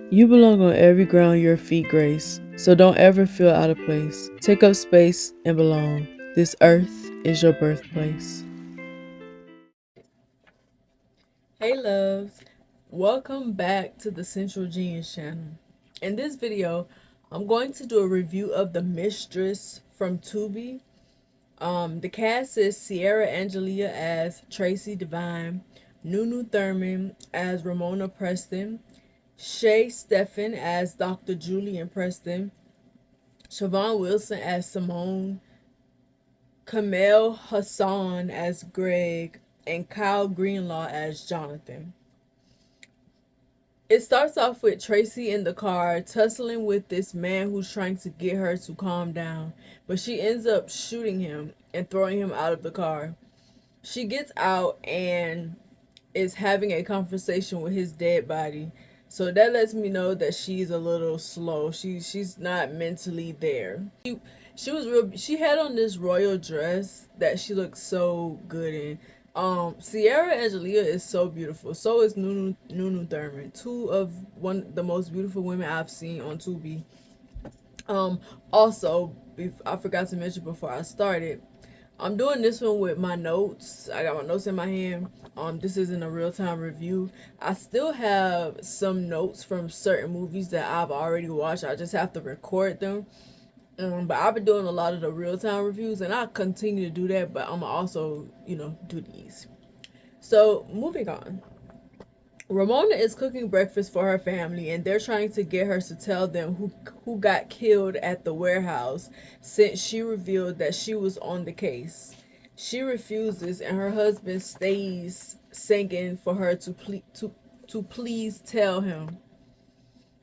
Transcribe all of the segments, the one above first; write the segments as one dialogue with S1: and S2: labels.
S1: You belong on every ground your feet grace, so don't ever feel out of place. Take up space and belong. This earth is your birthplace. Hey loves, welcome back to the Sensual Genius channel. In this video, I'm going to do a review of The Mistress from Tubi. The cast is Sierra Angelia as Tracey Divine, Nunu Thurman as Ramona Preston, Shay Stephan as Dr. Julian Preston, Siobhan Wilson as Simone, Kamel Hassan as Greg, and Kyle Greenlaw as Jonathan. It starts off with Tracey in the car tussling with this man who's trying to get her to calm down, but she ends up shooting him and throwing him out of the car. She gets out and is having a conversation with his dead body. So that lets me know that she's a little slow. She's not mentally there. She had on this royal dress that she looked so good in. Sierra Angelia is so beautiful. So is Nunu Thurman. Two of the most beautiful women I've seen on Tubi. Also, I forgot to mention before I started, I'm doing this one with my notes. I got my notes in my hand. This isn't a real-time review. I still have some notes from certain movies that I've already watched. I just have to record them. But I've been doing a lot of the real-time reviews, and I'll continue to do that, but I'm also, do these. So, moving on. Ramona is cooking breakfast for her family, and they're trying to get her to tell them who got killed at the warehouse since she revealed that she was on the case. She refuses, and her husband stays singing for her to please tell him.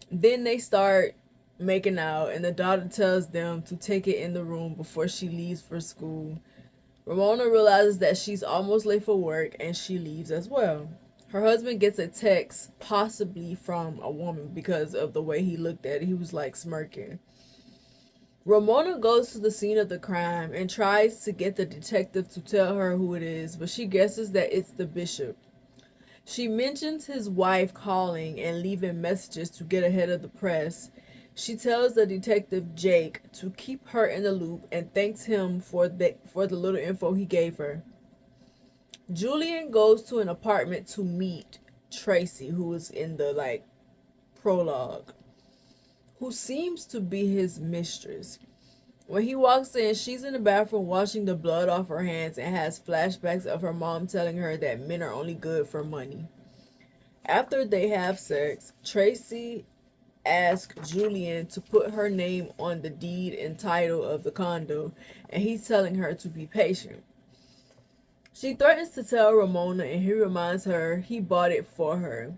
S1: Then they start making out, and the daughter tells them to take it in the room before she leaves for school. Ramona realizes that she's almost late for work, and she leaves as well. Her husband gets a text, possibly from a woman, because of the way he looked at it. He was like smirking. Ramona goes to the scene of the crime and tries to get the detective to tell her who it is, but she guesses that it's the bishop. She mentions his wife calling and leaving messages to get ahead of the press. She tells the detective Jake to keep her in the loop and thanks him for the little info he gave her. Julian goes to an apartment to meet Tracey, who is in the prologue, who seems to be his mistress. When he walks in, she's in the bathroom washing the blood off her hands and has flashbacks of her mom telling her that men are only good for money. After they have sex, Tracey asks Julian to put her name on the deed and title of the condo, and he's telling her to be patient. She threatens to tell Ramona, and he reminds her he bought it for her.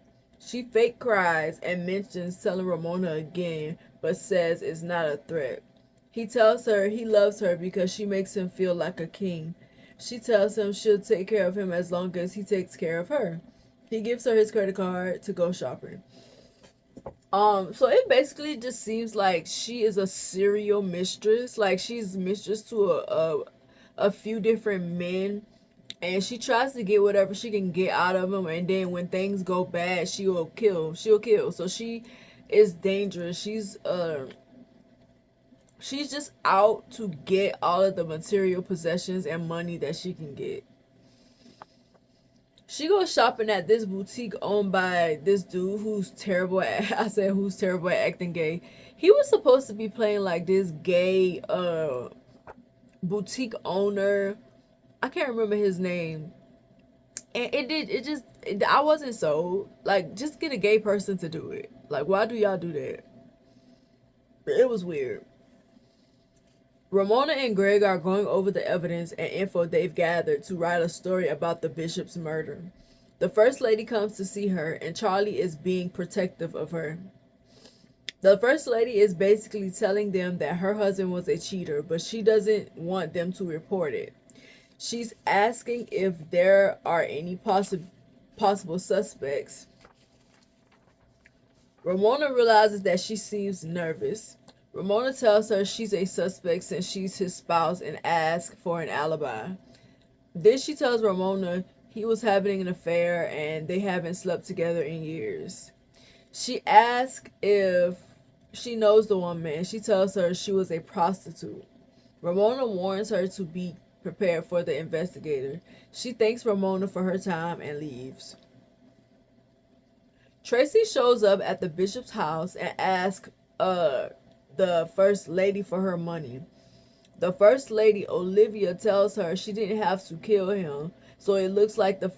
S1: She fake cries and mentions telling Ramona again, but says it's not a threat. He tells her he loves her because she makes him feel like a king. She tells him she'll take care of him as long as he takes care of her. He gives her his credit card to go shopping. So it basically just seems like she is a serial mistress. Like she's mistress to a few different men, and she tries to get whatever she can get out of them, and then when things go bad, she'll kill. So she is dangerous. She's just out to get all of the material possessions and money that she can get. She goes shopping at this boutique owned by this dude who's terrible at who's terrible at acting gay. He was supposed to be playing like this gay boutique owner. I can't remember his name. And I wasn't sold. Like, just get a gay person to do it. Like, why do y'all do that? It was weird. Ramona and Greg are going over the evidence and info they've gathered to write a story about the bishop's murder. The first lady comes to see her, and Charlie is being protective of her. The first lady is basically telling them that her husband was a cheater, but she doesn't want them to report it. She's asking if there are any possible suspects. Ramona realizes that she seems nervous. Ramona tells her she's a suspect since she's his spouse and asks for an alibi. Then she tells Ramona he was having an affair and they haven't slept together in years. She asks if she knows the woman. She tells her she was a prostitute. Ramona warns her to be prepared for the investigator. She thanks Ramona for her time and leaves. Tracey shows up at the bishop's house and asks the first lady for her money. The first lady, Olivia, tells her she didn't have to kill him. So it looks like the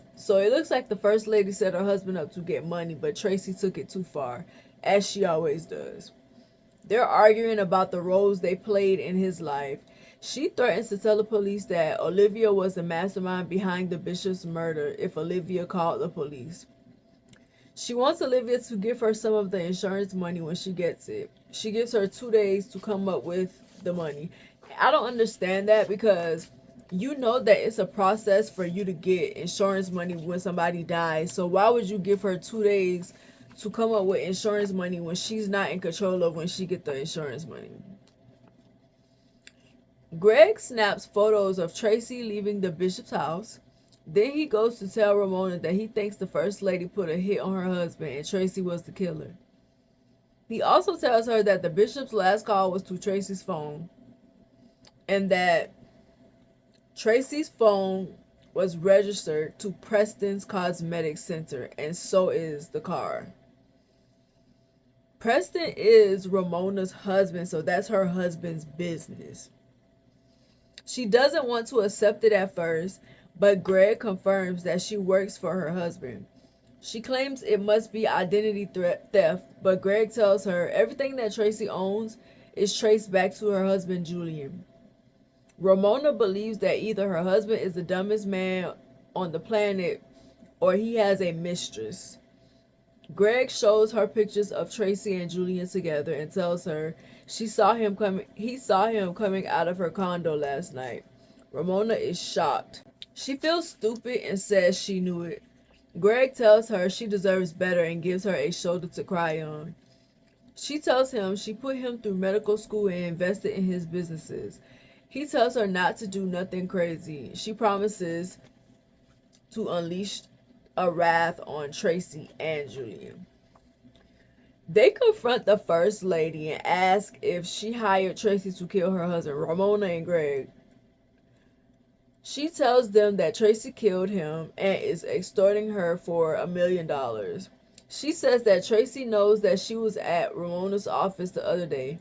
S1: first lady set her husband up to get money, but Tracey took it too far, as she always does. They're arguing about the roles they played in his life. She threatens to tell the police that Olivia was the mastermind behind the bishop's murder if Olivia called the police. She wants Olivia to give her some of the insurance money when she gets it. She gives her 2 days to come up with the money. I don't understand that, because you know that it's a process for you to get insurance money when somebody dies. So why would you give her 2 days to come up with insurance money when she's not in control of when she get the insurance money? Greg snaps photos of Tracey leaving the bishop's house. Then he goes to tell Ramona that he thinks the first lady put a hit on her husband and Tracey was the killer. He also tells her that the bishop's last call was to Tracey's phone, and that Tracey's phone was registered to Preston's Cosmetic Center, and so is the car. Preston is Ramona's husband, so that's her husband's business. She doesn't want to accept it at first, but Greg confirms that she works for her husband. She claims it must be identity theft, but Greg tells her everything that Tracey owns is traced back to her husband, Julian. Ramona believes that either her husband is the dumbest man on the planet or he has a mistress. Greg shows her pictures of Tracey and Julian together and tells her he saw him coming out of her condo last night. Ramona is shocked. She feels stupid and says she knew it. Greg tells her she deserves better and gives her a shoulder to cry on. She tells him she put him through medical school and invested in his businesses. He tells her not to do nothing crazy. She promises to unleash a wrath on Tracey and Julian. They confront the first lady and ask if she hired Tracey to kill her husband, Ramona and Greg. She tells them that Tracey killed him and is extorting her for $1 million. She says that Tracey knows that she was at Ramona's office the other day.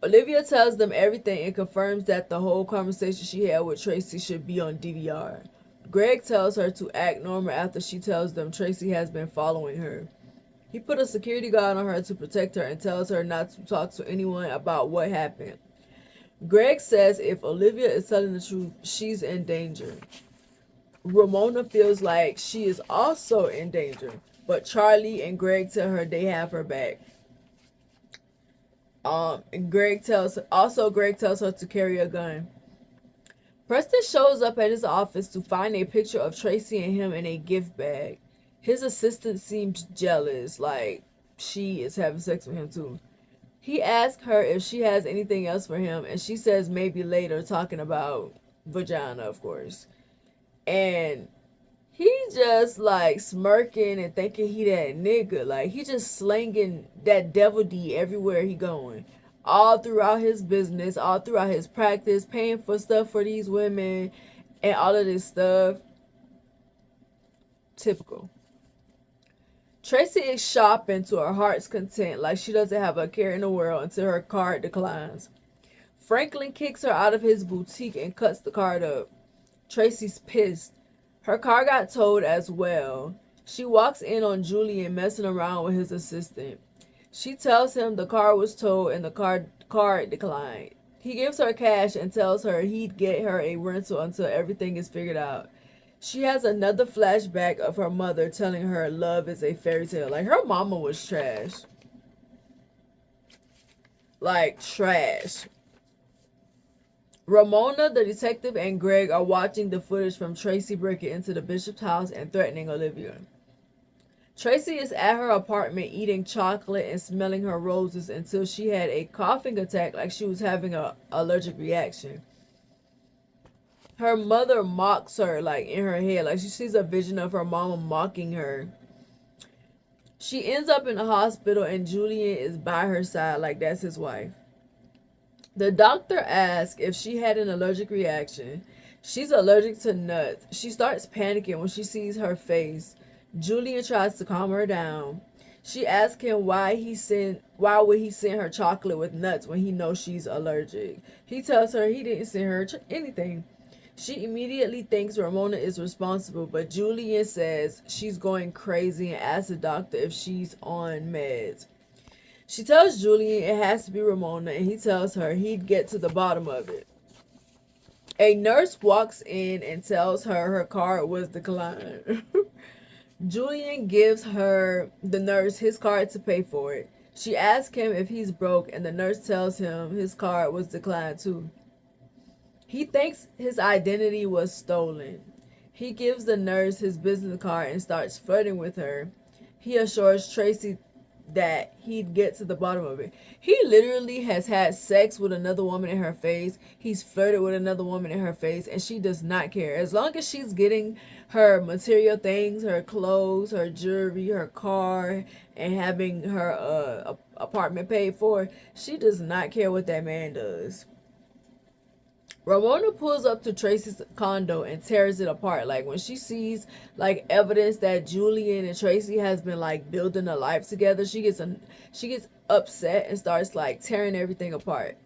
S1: Olivia tells them everything and confirms that the whole conversation she had with Tracey should be on DVR. Greg tells her to act normal after she tells them Tracey has been following her. He put a security guard on her to protect her and tells her not to talk to anyone about what happened. Greg says if Olivia is telling the truth, she's in danger. Ramona feels like she is also in danger, but Charlie and Greg tell her they have her back. And Greg tells her to carry a gun. Preston shows up at his office to find a picture of Tracey and him in a gift bag. His assistant seems jealous, like she is having sex with him too. He asks her if she has anything else for him, and she says maybe later, talking about vagina, of course. And he just like smirking and thinking he that nigga. Like he just slanging that devil D everywhere he going. All throughout his business, all throughout his practice, paying for stuff for these women and all of this stuff. Typical. Tracey is shopping to her heart's content, like she doesn't have a care in the world, until her card declines. Franklin kicks her out of his boutique and cuts the card up. Tracey's pissed. Her car got towed as well. She walks in on Julian messing around with his assistant. She tells him the car was towed and the card declined. He gives her cash and tells her he'd get her a rental until everything is figured out. She has another flashback of her mother telling her love is a fairy tale. Like, her mama was trash. Like, trash. Ramona, the detective, and Greg are watching the footage from Tracey breaking into the bishop's house and threatening Olivia. Tracey is at her apartment eating chocolate and smelling her roses until she had a coughing attack like she was having an allergic reaction. Her mother mocks her, like, in her head. Like, she sees a vision of her mama mocking her. She ends up in the hospital and Julian is by her side like that's his wife. The doctor asks if she had an allergic reaction. She's allergic to nuts. She starts panicking when she sees her face. Julian tries to calm her down. She asks him why would he send her chocolate with nuts when he knows she's allergic. He tells her he didn't send her anything. She immediately thinks Ramona is responsible, but Julian says she's going crazy and asks the doctor if she's on meds. She tells Julian it has to be Ramona, and he tells her he'd get to the bottom of it. A nurse walks in and tells her her card was declined. Julian gives the nurse his card to pay for it. She asks him if he's broke, and the nurse tells him his card was declined too. He thinks his identity was stolen. He gives the nurse his business card and starts flirting with her. He assures Tracey that he'd get to the bottom of it. He literally has had sex with another woman in her face. He's flirted with another woman in her face, and she does not care. As long as she's getting her material things, her clothes, her jewelry, her car, and having her apartment paid for, she does not care what that man does. Ramona pulls up to Tracey's condo and tears it apart. Like when she sees like evidence that Julian and Tracey has been like building a life together, she gets upset and starts like tearing everything apart.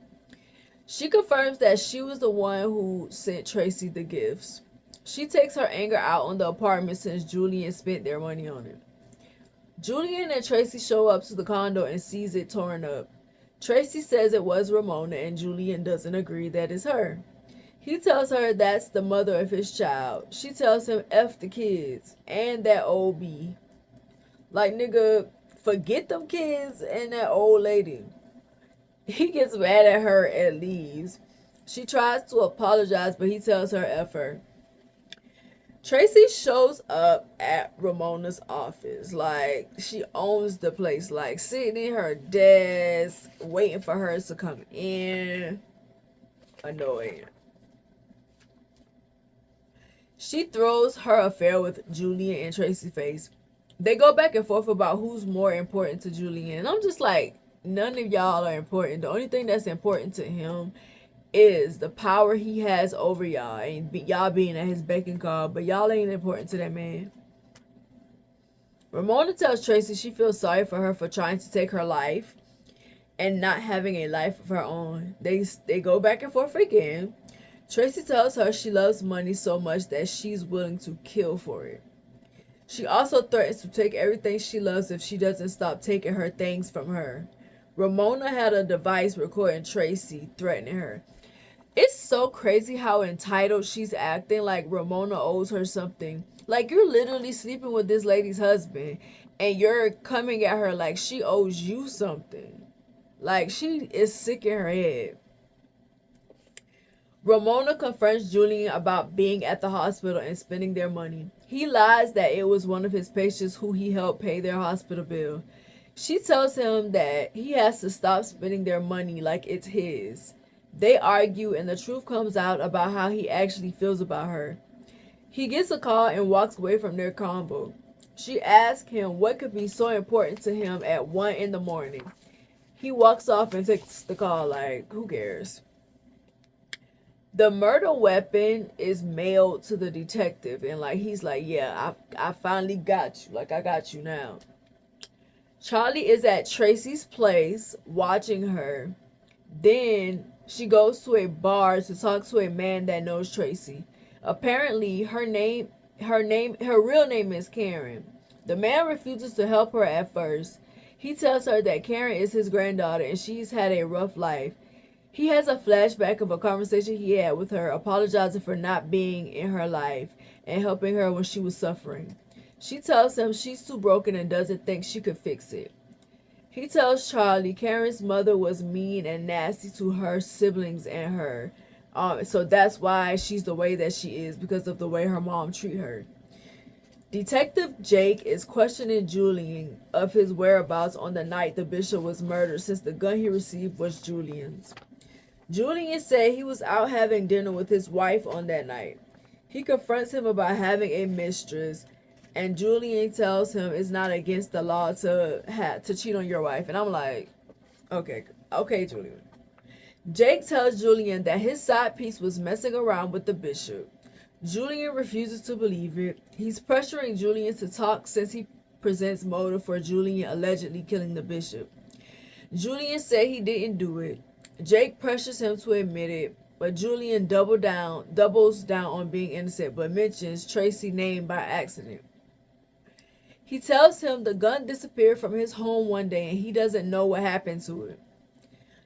S1: She confirms that she was the one who sent Tracey the gifts. She takes her anger out on the apartment since Julian spent their money on it. Julian and Tracey show up to the condo and sees it torn up. Tracey says it was Ramona and Julian doesn't agree that it's her. He tells her that's the mother of his child. She tells him F the kids and that old bee. Like, nigga, forget them kids and that old lady. He gets mad at her and leaves. She tries to apologize, but he tells her F her. Tracey shows up at Ramona's office. Like, she owns the place. Like, sitting in her desk, waiting for her to come in. Annoying. She throws her affair with Julian in Tracey's face. They go back and forth about who's more important to Julian. And I'm just like, none of y'all are important. The only thing that's important to him is the power he has over y'all. And y'all being at his beck and call. But y'all ain't important to that man. Ramona tells Tracey she feels sorry for her for trying to take her life and not having a life of her own. They go back and forth again. Tracey tells her she loves money so much that she's willing to kill for it. She also threatens to take everything she loves if she doesn't stop taking her things from her. Ramona had a device recording Tracey threatening her. It's so crazy how entitled she's acting, like Ramona owes her something. Like, you're literally sleeping with this lady's husband and you're coming at her like she owes you something. Like, she is sick in her head. Ramona confronts Julian about being at the hospital and spending their money. He lies that it was one of his patients who he helped pay their hospital bill. She tells him that he has to stop spending their money like it's his. They argue and the truth comes out about how he actually feels about her. He gets a call and walks away from their combo. She asks him what could be so important to him at 1 in the morning. He walks off and takes the call like, who cares? The murder weapon is mailed to the detective, and like he's like, yeah, I finally got you. Like, I got you now. Charlie is at Tracey's place watching her. Then she goes to a bar to talk to a man that knows Tracey. Apparently, her real name is Karen. The man refuses to help her at first. He tells her that Karen is his granddaughter and she's had a rough life. He has a flashback of a conversation he had with her, apologizing for not being in her life and helping her when she was suffering. She tells him she's too broken and doesn't think she could fix it. He tells Charlie Karen's mother was mean and nasty to her siblings and her. So that's why she's the way that she is, because of the way her mom treat her. Detective Jake is questioning Julian of his whereabouts on the night the bishop was murdered, since the gun he received was Julian's. Julian said he was out having dinner with his wife on that night. He confronts him about having a mistress And Julian tells him it's not against the law to cheat on your wife. And I'm like, okay, Julian. Jake tells Julian that his side piece was messing around with the bishop. Julian refuses to believe it. He's pressuring Julian to talk since he presents motive for Julian allegedly killing the bishop. Julian said he didn't do it. Jake pressures him to admit it, but Julian doubles down on being innocent, but mentions Tracey's name by accident. He tells him the gun disappeared from his home one day and he doesn't know what happened to it.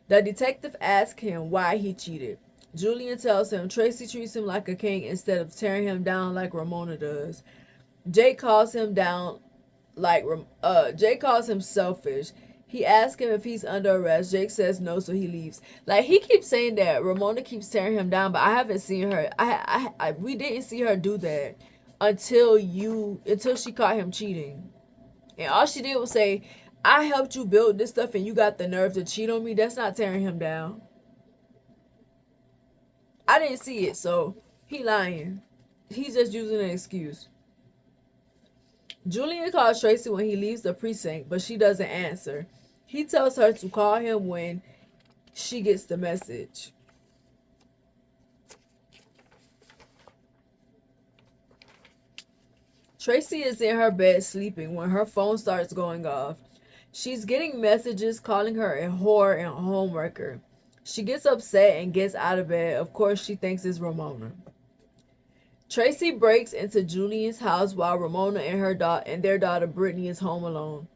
S1: The detective asks him why he cheated. Julian tells him Tracey treats him like a king instead of tearing him down like Ramona does. Jake calls him selfish. He asks him if he's under arrest. Jake says no, so he leaves. Like, he keeps saying that Ramona keeps tearing him down, but I haven't seen her. We didn't see her do that until she caught him cheating. And all she did was say, I helped you build this stuff and you got the nerve to cheat on me. That's not tearing him down. I didn't see it, so he lying. He's just using an excuse. Julian calls Tracey when he leaves the precinct, but she doesn't answer. He tells her to call him when she gets the message. Tracey is in her bed sleeping when her phone starts going off. She's getting messages calling her a whore and a homewrecker. She gets upset and gets out of bed. Of course, she thinks it's Ramona. Tracey breaks into Julian's house while Ramona and their daughter Brittany is home alone.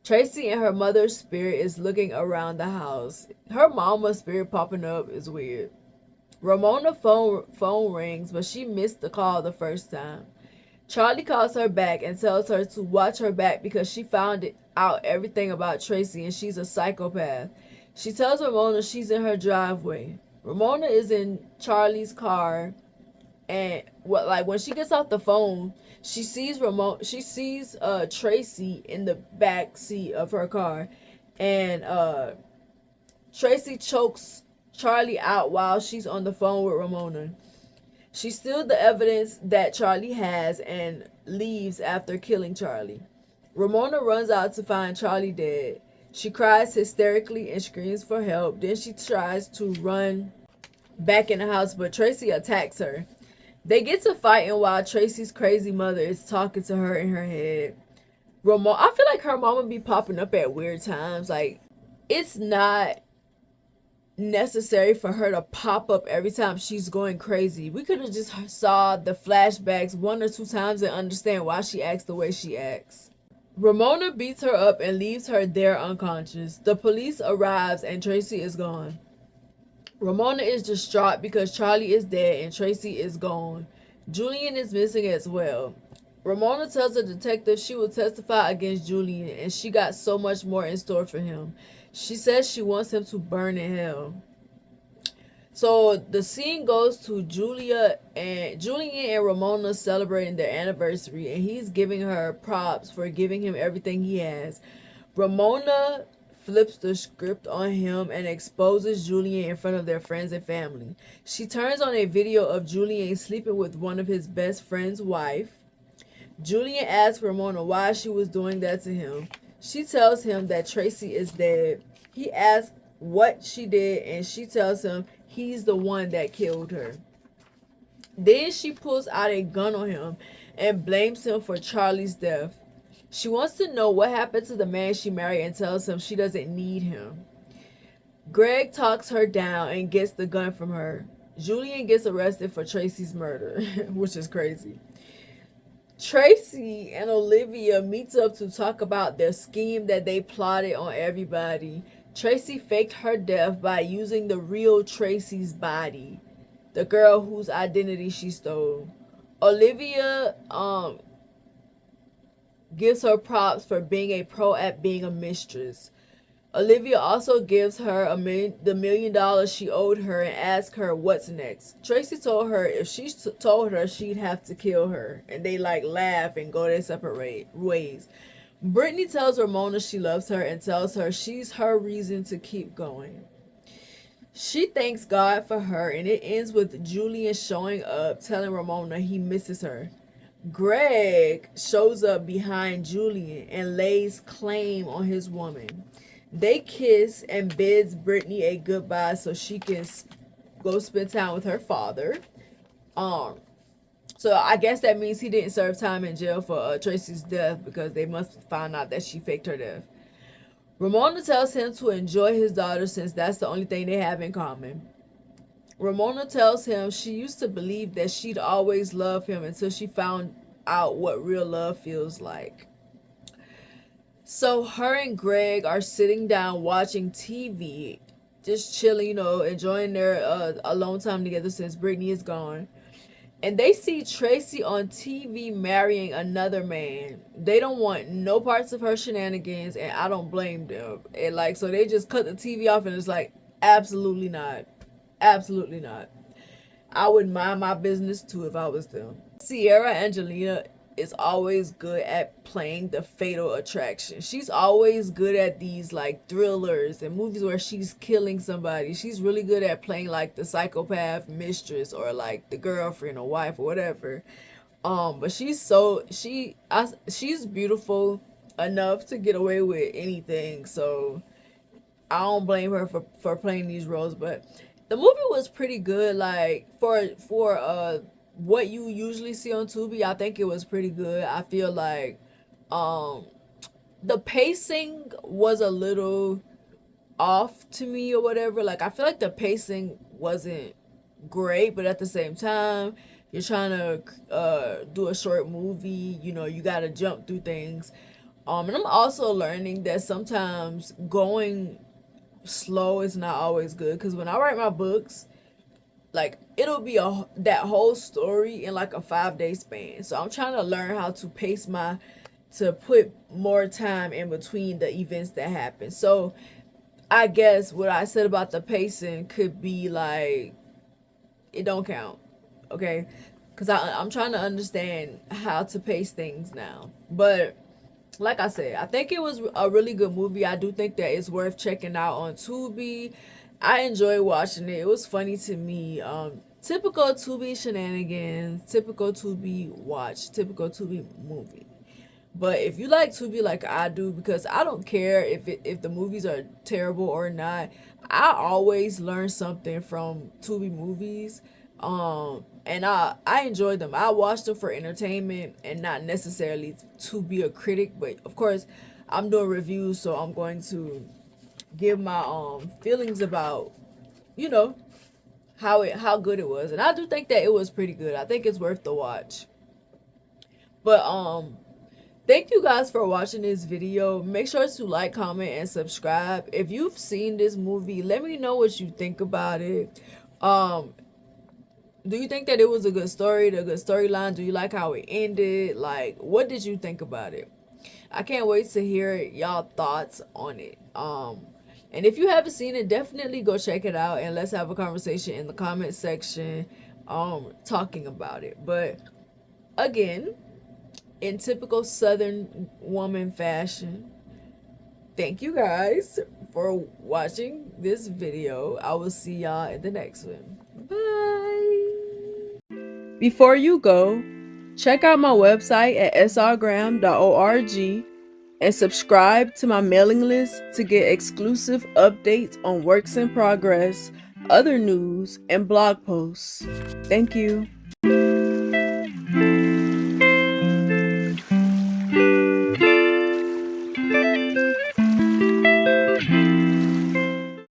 S1: Tracey and her mother's spirit is looking around the house. Her mama's spirit popping up is weird. Ramona's phone rings, but she missed the call the first time. Charlie calls her back and tells her to watch her back because she found out everything about Tracey and she's a psychopath. She tells Ramona she's in her driveway. Ramona is in Charlie's car, and when she gets off the phone, she sees Tracey in the back seat of her car, and Tracey chokes Charlie out while she's on the phone with Ramona. She steals the evidence that Charlie has and leaves after killing Charlie. Ramona runs out to find Charlie dead. She cries hysterically and screams for help. Then she tries to run back in the house, but Tracey attacks her. They get to fighting while Tracey's crazy mother is talking to her in her head. I feel like her mama be popping up at weird times. Like, it's not necessary for her to pop up every time she's going crazy. We could have just saw the flashbacks 1 or 2 times and understand why she acts the way she acts. Ramona beats her up and leaves her there unconscious. The police arrives and Tracey is gone. Ramona is distraught because Charlie is dead and Tracey is gone. Julian is missing as well. Ramona tells the detective she will testify against Julian and she got so much more in store for him. She says she wants him to burn in hell. So the scene goes to Julian and Ramona celebrating their anniversary, and he's giving her props for giving him everything he has. Ramona flips the script on him and exposes Julian in front of their friends and family. She turns on a video of Julian sleeping with one of his best friend's wife. Julian asks Ramona why she was doing that to him. She tells him that Tracey is dead. He asks what she did and she tells him he's the one that killed her. Then she pulls out a gun on him and blames him for Charlie's death. She wants to know what happened to the man she married and tells him she doesn't need him. Greg talks her down and gets the gun from her. Julian gets arrested for Tracey's murder, which is crazy. Tracey and Olivia meets up to talk about their scheme that they plotted on everybody. Tracey faked her death by using the real Tracey's body, the girl whose identity she stole. Olivia gives her props for being a pro at being a mistress. Olivia also gives her the $1 million she owed her and asks her what's next. Tracey told her if she told her she'd have to kill her, and they laugh and go their separate ways. Brittany tells Ramona she loves her and tells her she's her reason to keep going. She thanks God for her, and it ends with Julian showing up telling Ramona he misses her. Greg shows up behind Julian and lays claim on his woman. They kiss and bids Brittany a goodbye so she can go spend time with her father. So I guess that means he didn't serve time in jail for Tracey's death, because they must find out that she faked her death. Ramona tells him to enjoy his daughter since that's the only thing they have in common. Ramona tells him she used to believe that she'd always love him until she found out what real love feels like. So her and Greg are sitting down watching TV, just chilling, enjoying their alone time together since Brittany is gone. And they see Tracey on TV marrying another man. They don't want no parts of her shenanigans, and I don't blame them. And so they just cut the TV off, and it's like, absolutely not. Absolutely not. I would mind my business too if I was them. Sierra Angelina is always good at playing the fatal attraction. She's always good at these thrillers and movies where she's killing somebody. She's really good at playing the psychopath mistress, or the girlfriend or wife or whatever. But she's beautiful enough to get away with anything. So I don't blame her for playing these roles. But the movie was pretty good. For what you usually see on Tubi, I think it was pretty good. I feel like the pacing was a little off to me or whatever. I feel like the pacing wasn't great, but at the same time, you're trying to do a short movie, you gotta jump through things. And I'm also learning that sometimes going slow is not always good, because when I write my books, it'll be that whole story in a 5-day span. So I'm trying to learn how to to put more time in between the events that happen. So I guess what I said about the pacing could be it don't count, okay? Because I'm trying to understand how to pace things now. But like I said, I think it was a really good movie. I do think that it's worth checking out on Tubi. I enjoyed watching it. It was funny to me. Typical Tubi shenanigans, typical Tubi watch, typical Tubi movie. But if you like Tubi like I do, because I don't care if the movies are terrible or not, I always learn something from Tubi movies. And I enjoy them. I watch them for entertainment and not necessarily to be a critic. But of course, I'm doing reviews, so I'm going to give my feelings about how good it was. And I do think that it was pretty good. I think it's worth the watch. But thank you guys for watching this video. Make sure to like, comment, and subscribe. If you've seen this movie, let me know what you think about it. Do you think that it was a good story, a good storyline? Do you like how it ended? What did you think about it? I can't wait to hear y'all thoughts on it. And if you haven't seen it, definitely go check it out, and let's have a conversation in the comment section talking about it. But again, in typical Southern woman fashion, thank you guys for watching this video. I will see y'all in the next one. Bye. Before you go, check out my website at srgrahamwrites.org and subscribe to my mailing list to get exclusive updates on works in progress, other news, and blog posts. Thank you.